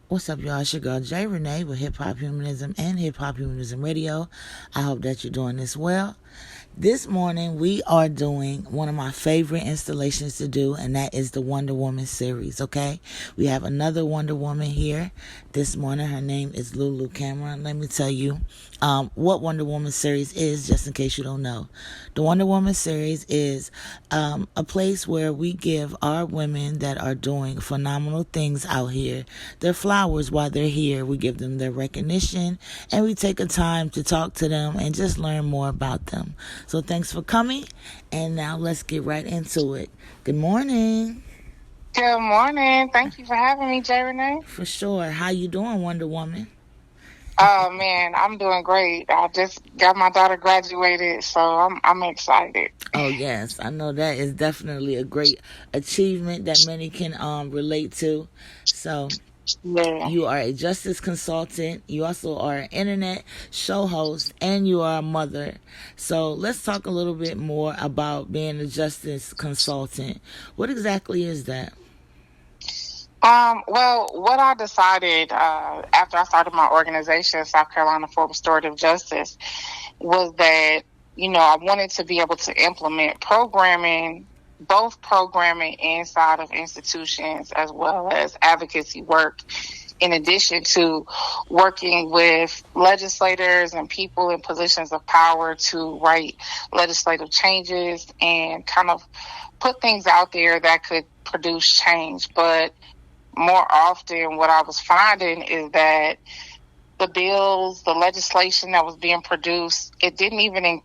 What's up, y'all? It's your girl, Jay Renee, with Hip Hop Humanism and Hip Hop Humanism Radio. I hope that you're doing this well. This morning, we are doing one of my favorite installations to do, and that is the Wonder Woman series, okay? We have another Wonder Woman here this morning. Her name is LuLu Cameron. Let me tell you what Wonder Woman series is, just in case you don't know. The Wonder Woman series is a place where we give our women that are doing phenomenal things out here their flowers while they're here. We give them their recognition, and we take a time to talk to them and just learn more about them. So thanks for coming, and now let's get right into it. Good morning. Good morning. Thank you for having me, Jay Renee. For sure. How you doing, Wonder Woman? Oh man, I'm doing great. I just got my daughter graduated, so I'm excited. Oh yes, I know that is definitely a great achievement that many can relate to. So Yeah. you are a justice consultant. You also are an internet show host, and you are a mother. So let's talk a little bit more about being a justice consultant. What exactly is that? Well, what I decided after I started my organization, South Carolina for Restorative Justice, was that I wanted to be able to implement programming, both programming inside of institutions as well as advocacy work, in addition to working with legislators and people in positions of power to write legislative changes and kind of put things out there that could produce change. But more often, what I was finding is that the bills, the legislation that was being produced, it didn't even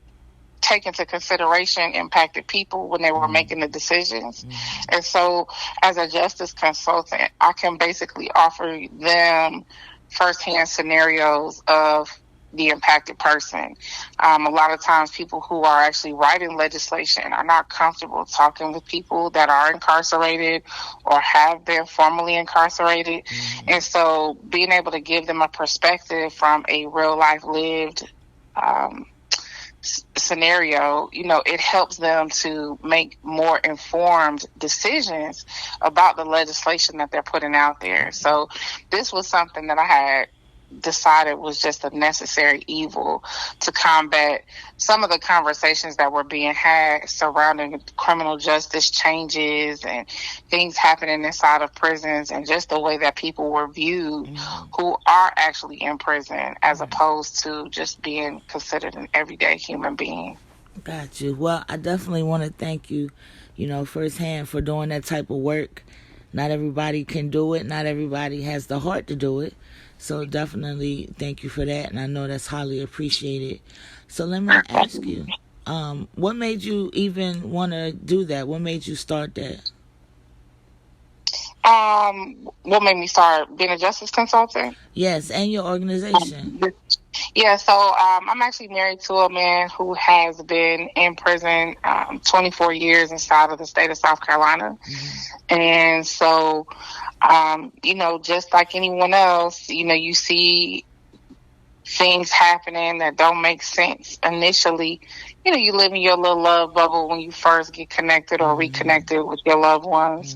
take into consideration impacted people when they were making the decisions. And so as a justice consultant, I can basically offer them firsthand scenarios of the impacted person. A lot of times people who are actually writing legislation are not comfortable talking with people that are incarcerated or have been formerly incarcerated. And so being able to give them a perspective from a real life lived scenario, it helps them to make more informed decisions about the legislation that they're putting out there. So this was something that I had decided was just a necessary evil to combat some of the conversations that were being had surrounding criminal justice changes and things happening inside of prisons, and just the way that people were viewed who are actually in prison as opposed to just being considered an everyday human being. Got you. Well, I definitely want to thank you, firsthand for doing that type of work. Not everybody can do it. Not everybody has the heart to do it. So definitely thank you for that, and I know that's highly appreciated. So let me ask you, what made you even want to do that? What made you start that? What made me start being a justice consultant? Yes, and your organization. Yeah, so I'm actually married to a man who has been in prison 24 years inside of the state of South Carolina. And so, just like anyone else, you see things happening that don't make sense initially. You live in your little love bubble when you first get connected or reconnected with your loved ones.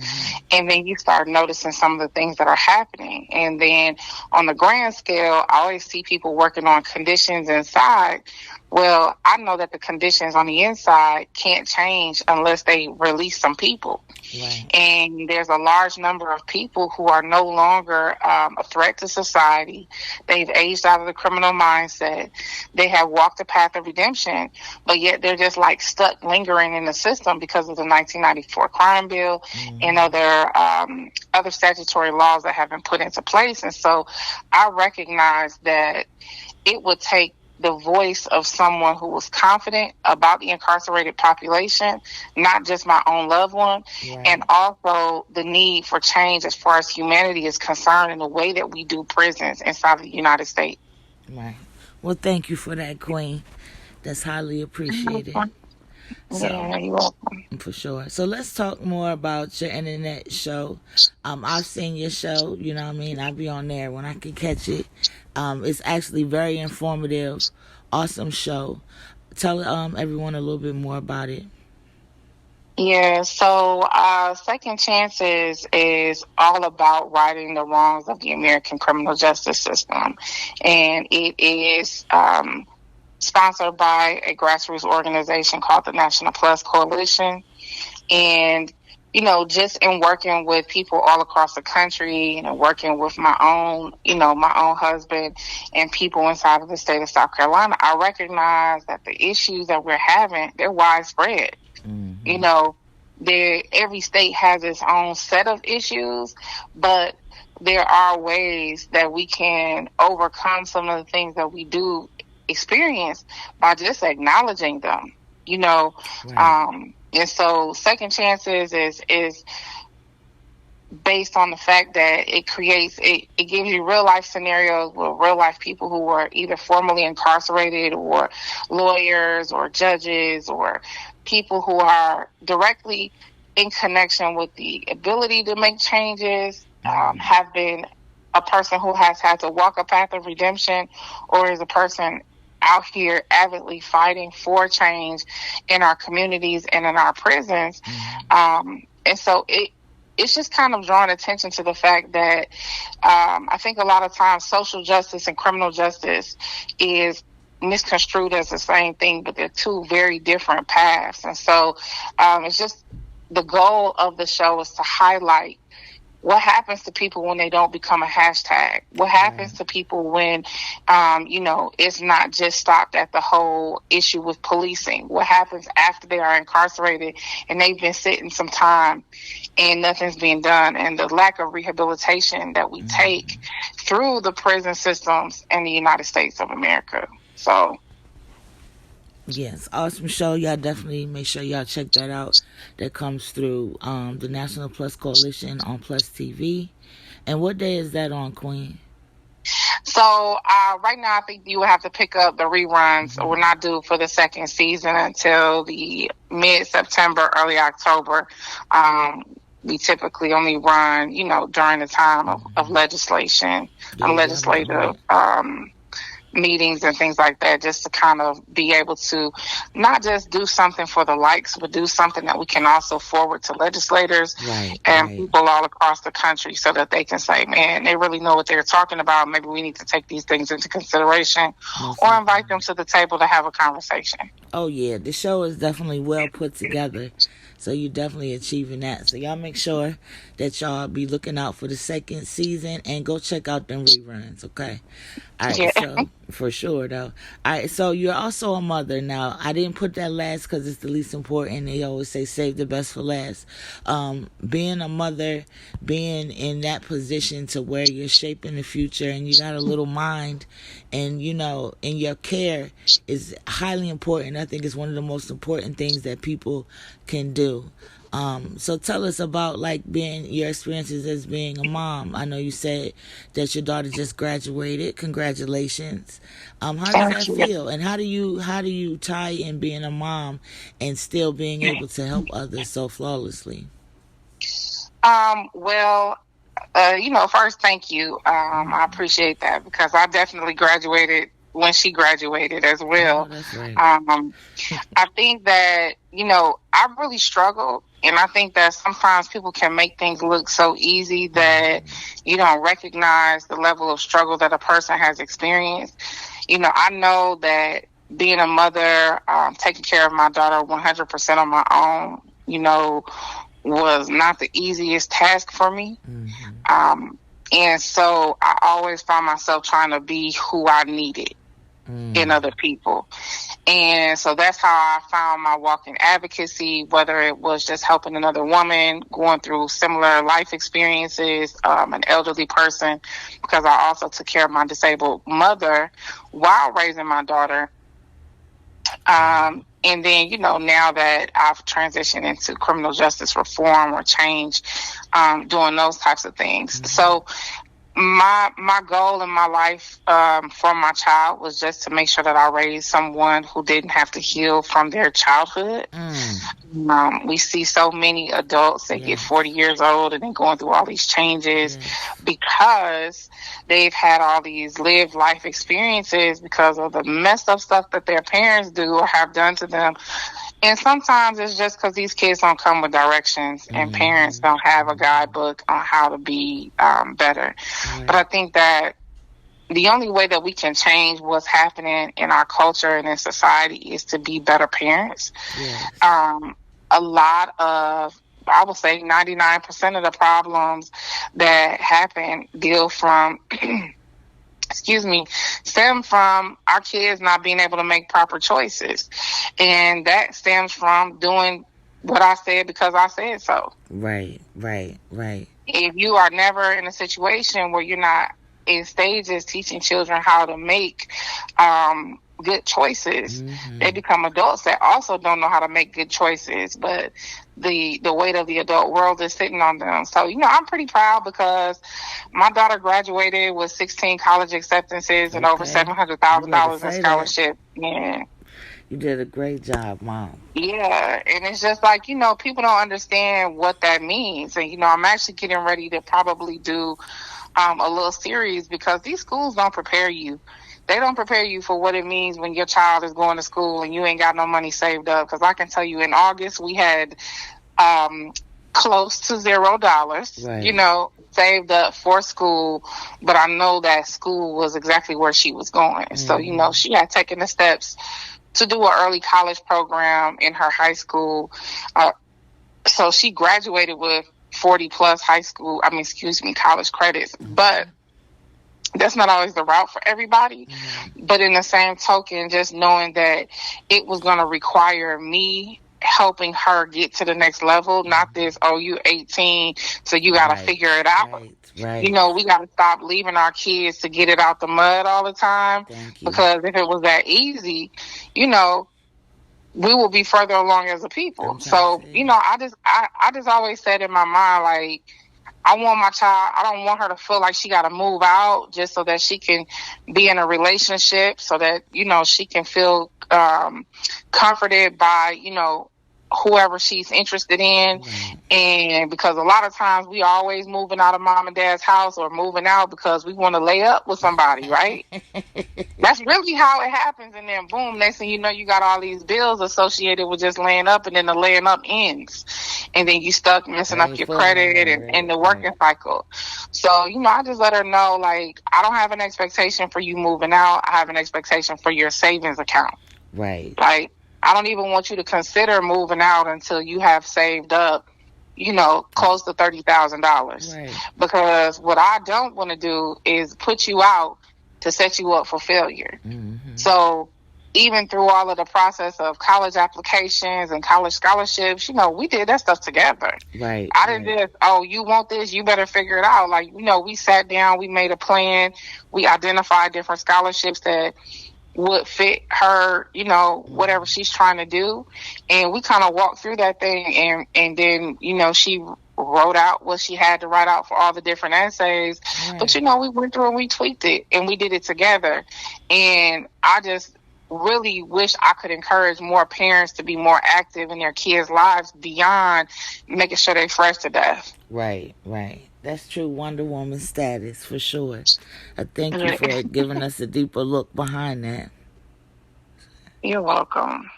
And then you start noticing some of the things that are happening. And then on the grand scale, I always see people working on conditions inside. Well, I know that the conditions on the inside can't change unless they release some people. Right. And there's a large number of people who are no longer a threat to society. They've aged out of the criminal mindset. They have walked the path of redemption, but yet they're just like stuck lingering in the system because of the 1994 crime bill and other statutory laws that have been put into place. And so I recognize that it would take the voice of someone who was confident about the incarcerated population, not just my own loved one, and also the need for change as far as humanity is concerned in the way that we do prisons inside of the United States. Right. Well, thank you for that, Queen. That's highly appreciated. So, Yeah, you're welcome. for sure. So let's talk more about your internet show. I've seen your show, you know what I mean? I'll be on there when I can catch it. It's actually very informative, awesome show. Tell everyone a little bit more about it. Yeah, so Second Chances is all about righting the wrongs of the American criminal justice system. And it is sponsored by a grassroots organization called the National Plus Coalition. And, just in working with people all across the country, working with my own husband and people inside of the state of South Carolina, I recognize that the issues that we're having, they're widespread. Mm-hmm. Every state has its own set of issues, but there are ways that we can overcome some of the things that we do experience by just acknowledging them, Right. and so Second Chances is based on the fact that it gives you real life scenarios with real life people who were either formerly incarcerated, or lawyers or judges, or people who are directly in connection with the ability to make changes, have been a person who has had to walk a path of redemption, or is a person out here avidly fighting for change in our communities and in our prisons. And so it's just kind of drawing attention to the fact that I think a lot of times social justice and criminal justice is misconstrued as the same thing, but they're two very different paths. And so it's just the goal of the show is to highlight what happens to people when they don't become a hashtag. What happens to people when, it's not just stopped at the whole issue with policing. What happens after they are incarcerated and they've been sitting some time and nothing's being done, and the lack of rehabilitation that we take through the prison systems in the United States of America. So, Yes, awesome show. Y'all definitely make sure y'all check that out. That comes through the National Plus Coalition on Plus TV. And what day is that on, Queen? so right now I think you will have to pick up the reruns. We're not due for the second season until the mid-September, early October. We typically only run, during the time of legislation Yeah, and y'all been legislative on meetings and things like that, just to kind of be able to not just do something for the likes, but do something that we can also forward to legislators it. Right, and right. people all across the country, so that they can say, man, they really know what they're talking about. Maybe we need to take these things into consideration, Most or invite definitely. them to the table to have a conversation. Oh yeah, the show is definitely well put together. So you definitely achieving that. So y'all make sure that y'all be looking out for the second season and go check out them reruns, okay? All right, Yeah. so for sure though. All right, so you're also a mother now. I didn't put that last because it's the least important. They always say save the best for last. Being a mother, being in that position to where you're shaping the future and you got a little mind, and in your care is highly important. I think it's one of the most important things that people can do. So tell us about like being your experiences as being a mom. I know you said that your daughter just graduated. Congratulations. How does Thank that you. feel? And how do you tie in being a mom and still being able to help others so flawlessly? Well, first, thank you. I appreciate that, because I definitely graduated when she graduated as I know well. that's right. Um, I think that, I really struggled. And I think that sometimes people can make things look so easy that you don't recognize the level of struggle that a person has experienced. I know that being a mother, taking care of my daughter 100% on my own, was not the easiest task for me. And so I always found myself trying to be who I needed in other people. And so that's how I found my walk in advocacy, whether it was just helping another woman going through similar life experiences, an elderly person, because I also took care of my disabled mother while raising my daughter. And then, now that I've transitioned into criminal justice reform or change, doing those types of things. So my goal in my life for my child was just to make sure that I raised someone who didn't have to heal from their childhood. We see so many adults that get 40 years old and then going through all these changes because they've had all these lived life experiences because of the messed up stuff that their parents do or have done to them. And sometimes it's just because these kids don't come with directions and parents don't have a guidebook on how to be better. Right. But I think that the only way that we can change what's happening in our culture and in society is to be better parents. Yes. A lot of, I would say 99% of the problems that happen deal from stem from our kids not being able to make proper choices. And that stems from doing what I said because I said so. Right. If you are never in a situation where you're not in stages teaching children how to make good choices, they become adults that also don't know how to make good choices, but the weight of the adult world is sitting on them. So, I'm pretty proud because my daughter graduated with 16 college acceptances and over $700,000 in scholarship. Yeah. You did a great job, Mom. Yeah, and it's just like, people don't understand what that means. And, I'm actually getting ready to probably do a little series because these schools don't prepare you. They don't prepare you for what it means when your child is going to school and you ain't got no money saved up. Because I can tell you in August, we had close to $0, right. Saved up for school. But I know that school was exactly where she was going. So, she had taken the steps to do an early college program in her high school. So she graduated with 40 plus college credits. But that's not always the route for everybody. But in the same token, just knowing that it was going to require me helping her get to the next level, not this, you 18, so you got to figure it out. Right. We got to stop leaving our kids to get it out the mud all the time. Because if it was that easy, we will be further along as a people. So, I just always said in my mind, like, I want my child, I don't want her to feel like she got to move out just so that she can be in a relationship, so that, she can feel comforted by, whoever she's interested in. And because a lot of times we always moving out of mom and dad's house or moving out because we want to lay up with somebody, right? That's really how it happens. And then boom, next thing you know, you got all these bills associated with just laying up, and then the laying up ends. And then you stuck messing up your credit and the working cycle. So, I just let her know, like, I don't have an expectation for you moving out. I have an expectation for your savings account. Right. Like, I don't even want you to consider moving out until you have saved up, close to $30,000. Right. Because what I don't want to do is put you out to set you up for failure. So even through all of the process of college applications and college scholarships, we did that stuff together. Right. I didn't just, you want this, you better figure it out. Like, we sat down, we made a plan, we identified different scholarships that would fit her, whatever she's trying to do. And we kind of walked through that thing, and then, she wrote out what she had to write out for all the different essays. Right. But, we went through and we tweaked it and we did it together. And I just really wish I could encourage more parents to be more active in their kids' lives beyond making sure they fresh to death. Right. That's true Wonder Woman status for sure. I thank you for giving us a deeper look behind that. You're welcome.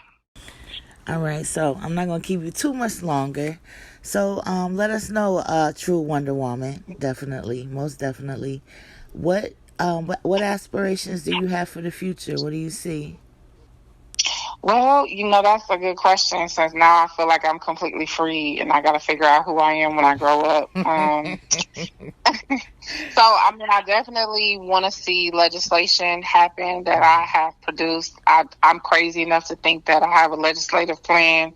All right, so I'm not going to keep you too much longer. So let us know, true Wonder Woman, definitely, most definitely. What aspirations do you have for the future? What do you see? Well, that's a good question, since now I feel like I'm completely free and I got to figure out who I am when I grow up. So, I definitely want to see legislation happen that I have produced. I'm crazy enough to think that I have a legislative plan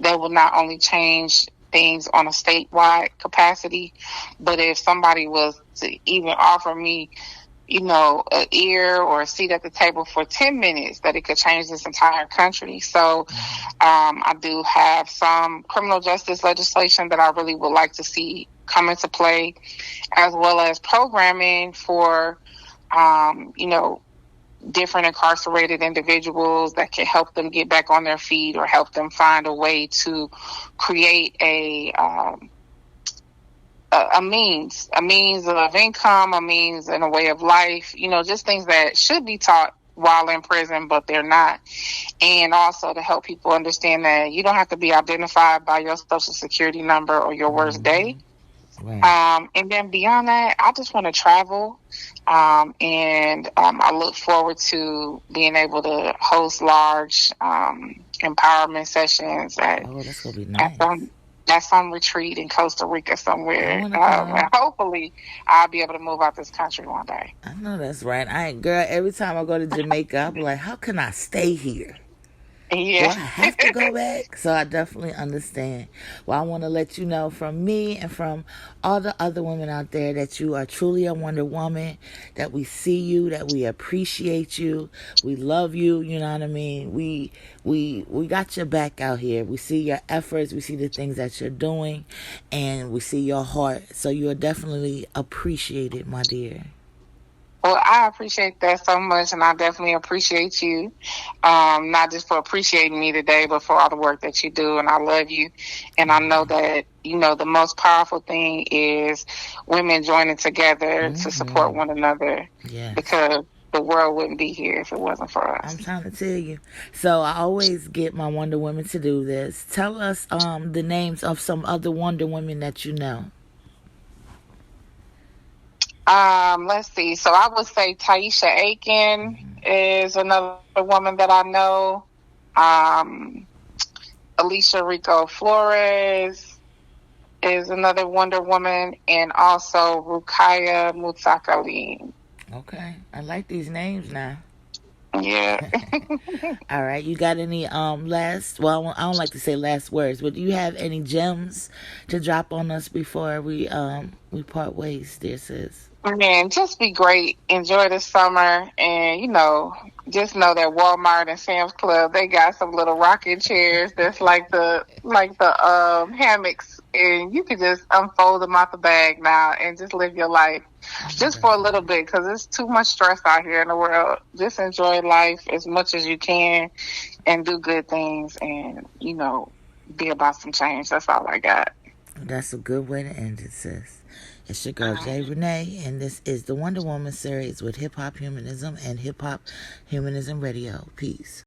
that will not only change things on a statewide capacity, but if somebody was to even offer me an ear or a seat at the table for 10 minutes, that it could change this entire country. So I do have some criminal justice legislation that I really would like to see come into play, as well as programming for, different incarcerated individuals that can help them get back on their feet or help them find a way to create a means of income, a means and a way of life, just things that should be taught while in prison, but they're not. And also to help people understand that you don't have to be identified by your social security number or your worst day. Right. And then beyond that, I just want to travel. And I look forward to being able to host large empowerment sessions That's gonna be nice. at some retreat in Costa Rica somewhere. I wanna go. And hopefully I'll be able to move out this country one day. I know that's right. Girl, every time I go to Jamaica, I'll be like, how can I stay here? Do I Yeah. have to go back? So I definitely understand. Well, I want to let you know from me and from all the other women out there that you are truly a Wonder Woman, that we see you, that we appreciate you, we love you, you know what I mean? We got your back out here. We see your efforts, we see the things that you're doing, and we see your heart. So you are definitely appreciated, my dear. Well, I appreciate that so much, and I definitely appreciate you, not just for appreciating me today, but for all the work that you do, and I love you. And I know that, the most powerful thing is women joining together to support one another, Yes. because the world wouldn't be here if it wasn't for us. I'm trying to tell you. So I always get my Wonder Women to do this. Tell us the names of some other Wonder Women that you know. Let's see. So I would say Taisha Aiken is another woman that I know. Alicia Rico Flores is another Wonder Woman, and also Rukaya Mutsakalin. Okay. I like these names now. Yeah. All right. You got any last, well, I don't like to say last words, but do you have any gems to drop on us before we part ways, dear sis? Man, just be great. Enjoy the summer, and just know that Walmart and Sam's Club, they got some little rocking chairs that's like the hammocks, and you can just unfold them out the bag now and just live your life just for a little bit, because it's too much stress out here in the world. Just enjoy life as much as you can and do good things, and be about some change. That's all I got. That's a good way to end it, sis. It's your girl, Jay Renee, and this is the Wonder Woman series with Hip Hop Humanism and Hip Hop Humanism Radio. Peace.